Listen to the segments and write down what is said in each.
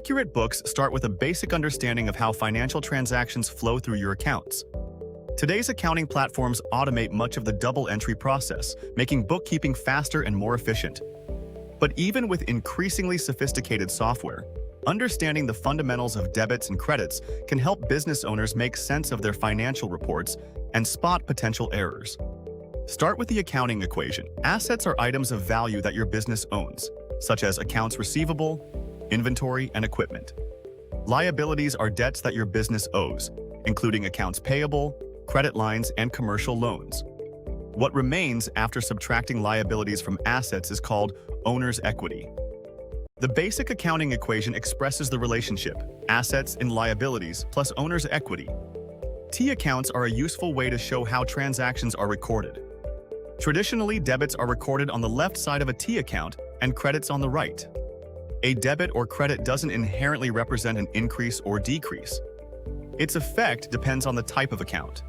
Accurate books start with a basic understanding of how financial transactions flow through your accounts. Today's accounting platforms automate much of the double entry process, making bookkeeping faster and more efficient. But even with increasingly sophisticated software, understanding the fundamentals of debits and credits can help business owners make sense of their financial reports and spot potential errors. Start with the accounting equation. Assets are items of value that your business owns, such as accounts receivable, inventory, and equipment. Liabilities are debts that your business owes, including accounts payable, credit lines, and commercial loans. What remains after subtracting liabilities from assets is called owner's equity. The basic accounting equation expresses the relationship, assets and liabilities plus owner's equity. T accounts are a useful way to show how transactions are recorded. Traditionally, debits are recorded on the left side of a T account and credits on the right. A debit or credit doesn't inherently represent an increase or decrease. Its effect depends on the type of account.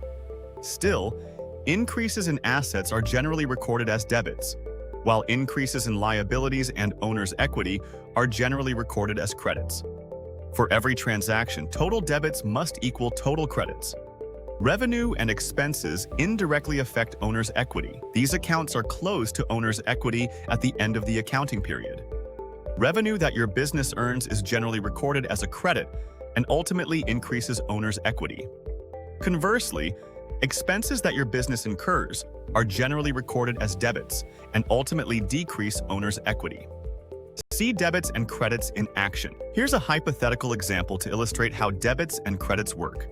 Still, increases in assets are generally recorded as debits, while increases in liabilities and owner's equity are generally recorded as credits. For every transaction, total debits must equal total credits. Revenue and expenses indirectly affect owner's equity. These accounts are closed to owner's equity at the end of the accounting period. Revenue that your business earns is generally recorded as a credit and ultimately increases owner's equity. Conversely, expenses that your business incurs are generally recorded as debits and ultimately decrease owner's equity. See debits and credits in action. Here's a hypothetical example to illustrate how debits and credits work.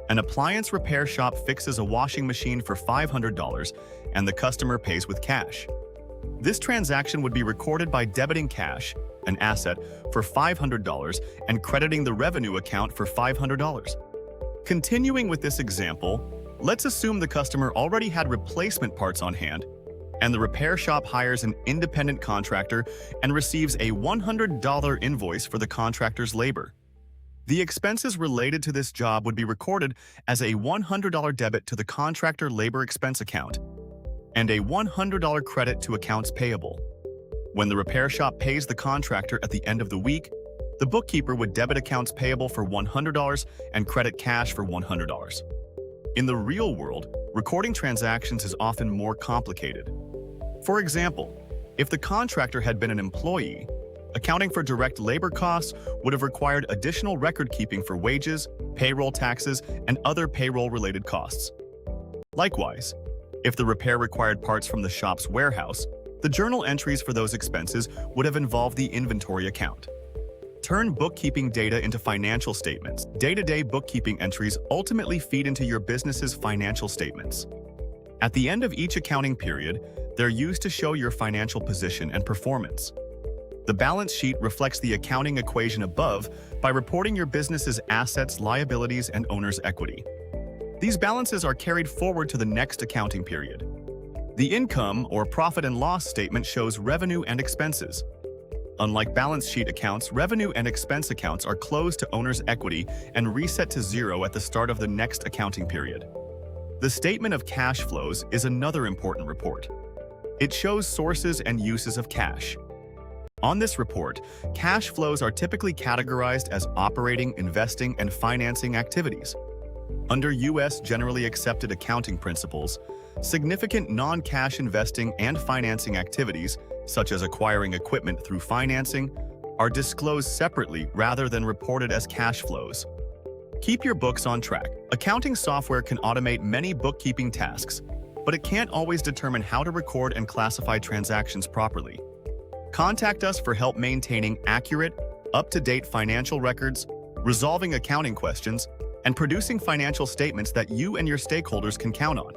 An appliance repair shop fixes a washing machine for $500 and the customer pays with cash. This transaction would be recorded by debiting cash, an asset, for $500 and crediting the revenue account for $500. Continuing with this example, let's assume the customer already had replacement parts on hand, and the repair shop hires an independent contractor and receives a $100 invoice for the contractor's labor. The expenses related to this job would be recorded as a $100 debit to the contractor labor expense account and a $100 credit to accounts payable. When the repair shop pays the contractor at the end of the week, the bookkeeper would debit accounts payable for $100 and credit cash for $100. In the real world, recording transactions is often more complicated. For example, if the contractor had been an employee, accounting for direct labor costs would have required additional record keeping for wages, payroll taxes, and other payroll-related costs. Likewise, if the repair required parts from the shop's warehouse, the journal entries for those expenses would have involved the inventory account. Turn bookkeeping data into financial statements. Day-to-day bookkeeping entries ultimately feed into your business's financial statements. At the end of each accounting period, they're used to show your financial position and performance. The balance sheet reflects the accounting equation above by reporting your business's assets, liabilities, and owner's equity. These balances are carried forward to the next accounting period. The income or profit and loss statement shows revenue and expenses. Unlike balance sheet accounts, revenue and expense accounts are closed to owner's equity and reset to zero at the start of the next accounting period. The statement of cash flows is another important report. It shows sources and uses of cash. On this report, cash flows are typically categorized as operating, investing, and financing activities. Under U.S. generally accepted accounting principles, significant non-cash investing and financing activities, such as acquiring equipment through financing, are disclosed separately rather than reported as cash flows. Keep your books on track. Accounting software can automate many bookkeeping tasks, but it can't always determine how to record and classify transactions properly. Contact us for help maintaining accurate, up-to-date financial records, resolving accounting questions, and producing financial statements that you and your stakeholders can count on.